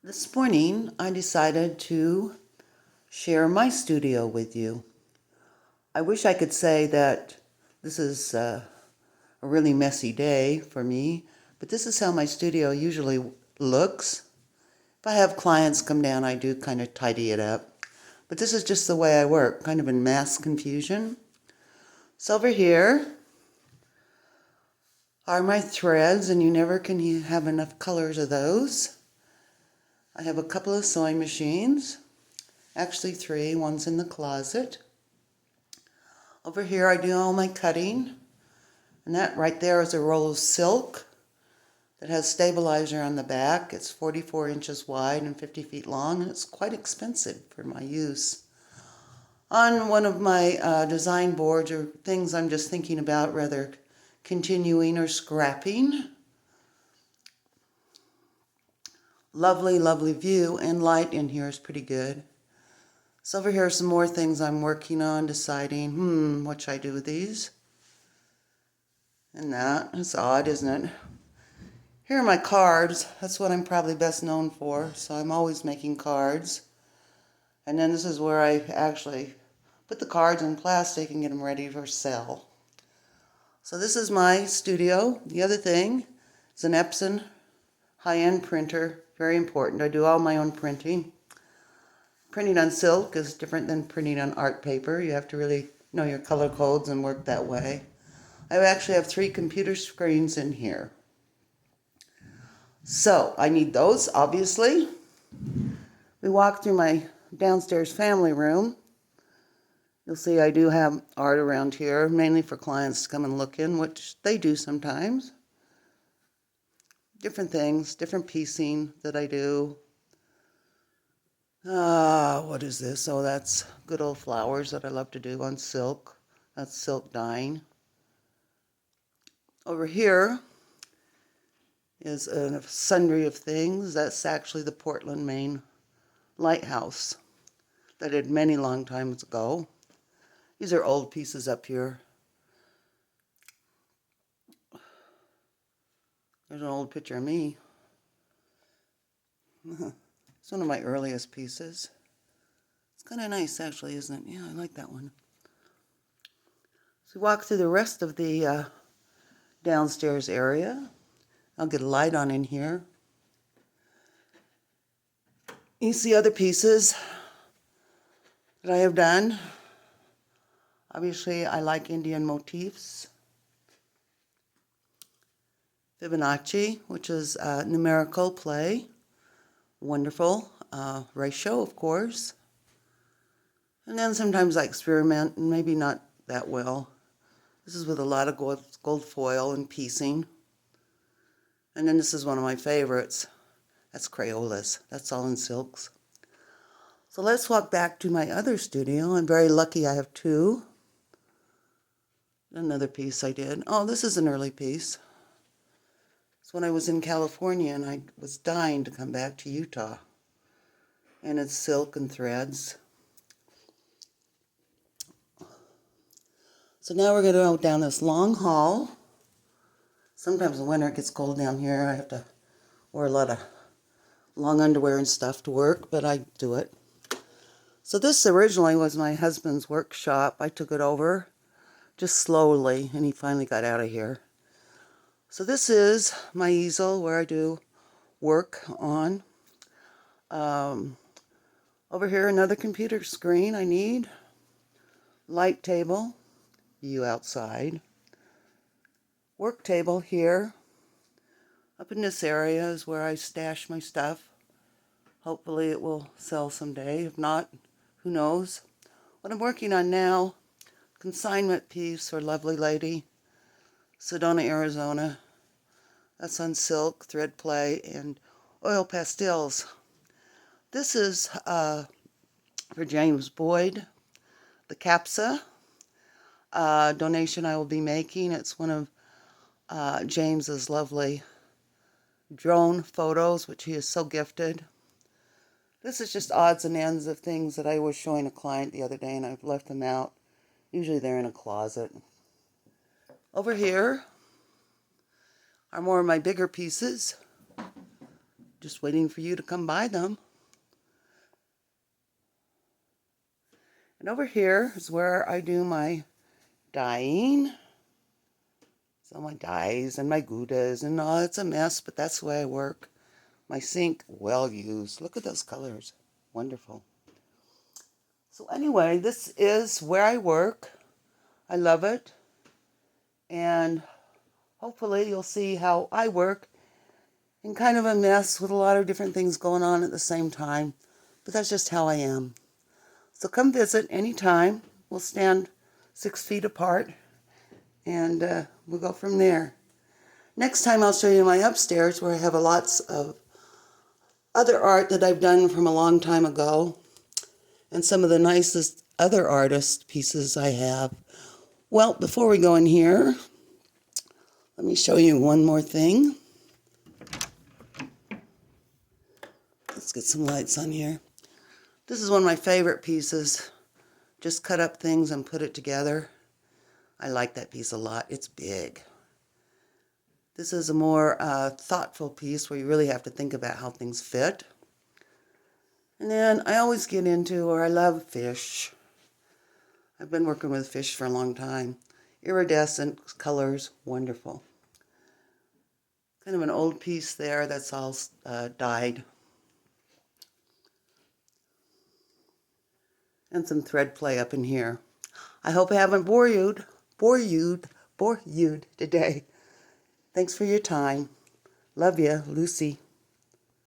This morning, I decided to share my studio with you. I wish I could say that this is a really messy day for me, but this is how my studio usually looks. If I have clients come down, I do kind of tidy it up. But this is just the way I work, kind of in mass confusion. So over here are my threads, and you never can have enough colors of those. I have a couple of sewing machines. Actually three, one's in the closet. Over here I do all my cutting, and that right there is a roll of silk that has stabilizer on the back. It's 44 inches wide and 50 feet long, and it's quite expensive for my use. On one of my design boards are things I'm just thinking about whether continuing or scrapping. Lovely, lovely view, and light in here is pretty good. So over here are some more things I'm working on, deciding, what should I do with these? And that's odd, isn't it? Here are my cards. That's what I'm probably best known for, so I'm always making cards. And then this is where I actually put the cards in plastic and get them ready for sale. So this is my studio. The other thing is an Epson high-end printer, very important. I do all my own printing. Printing on silk is different than printing on art paper. You have to really know your color codes and work that way. I actually have 3 computer screens in here. So I need those, obviously. We walk through my downstairs family room. You'll see I do have art around here, mainly for clients to come and look in, which they do sometimes. Different things, different piecing that I do. What is this? Oh, that's good old flowers that I love to do on silk. That's silk dyeing. Over here is a sundry of things. That's actually the Portland, Maine lighthouse that I did many long times ago. These are old pieces up here. There's an old picture of me. It's one of my earliest pieces. It's kind of nice, actually, isn't it? Yeah, I like that one. So we walk through the rest of the downstairs area. I'll get a light on in here. You see other pieces that I have done. Obviously, I like Indian motifs. Fibonacci, which is numerical play. Wonderful. Ratio, of course. And then sometimes I experiment, and maybe not that well. This is with a lot of gold foil and piecing. And then this is one of my favorites. That's Crayolas. That's all in silks. So let's walk back to my other studio. I'm very lucky I have 2. Another piece I did. Oh, this is an early piece. It's when I was in California and I was dying to come back to Utah. And it's silk and threads. So now we're going to go down this long hall. Sometimes in winter it gets cold down here. I have to wear a lot of long underwear and stuff to work, but I do it. So this originally was my husband's workshop. I took it over just slowly, and he finally got out of here. So this is my easel where I do work on. Over here, another computer screen I need. Light table, view outside. Work table here. Up in this area is where I stash my stuff. Hopefully it will sell someday. If not, who knows? What I'm working on now, consignment piece for Lovely Lady, Sedona, Arizona. That's on silk, thread play, and oil pastels. This is for James Boyd, the CAPSA donation I will be making. It's one of James's lovely drone photos, which he is so gifted. This is just odds and ends of things that I was showing a client the other day, and I've left them out. Usually they're in a closet. Over here are more of my bigger pieces. Just waiting for you to come buy them. And over here is where I do my dyeing. So my dyes and my goudas and all, it's a mess, but that's the way I work. My sink, well used. Look at those colors. Wonderful. So anyway, this is where I work. I love it. And hopefully you'll see how I work in kind of a mess with a lot of different things going on at the same time. But that's just how I am. So come visit anytime. We'll stand 6 feet apart and we'll go from there. Next time I'll show you my upstairs where I have lots of other art that I've done from a long time ago and some of the nicest other artist pieces I have. Well, before we go in here, let me show you one more thing. Let's get some lights on here. This is one of my favorite pieces. Just cut up things and put it together. I like that piece a lot. It's big. This is a more thoughtful piece where you really have to think about how things fit. And then I always get into, or I love fish. I've been working with fish for a long time. Iridescent colors, wonderful. Kind of an old piece there that's all dyed. And some thread play up in here. I hope I haven't bored you today. Thanks for your time. Love you, Lucy.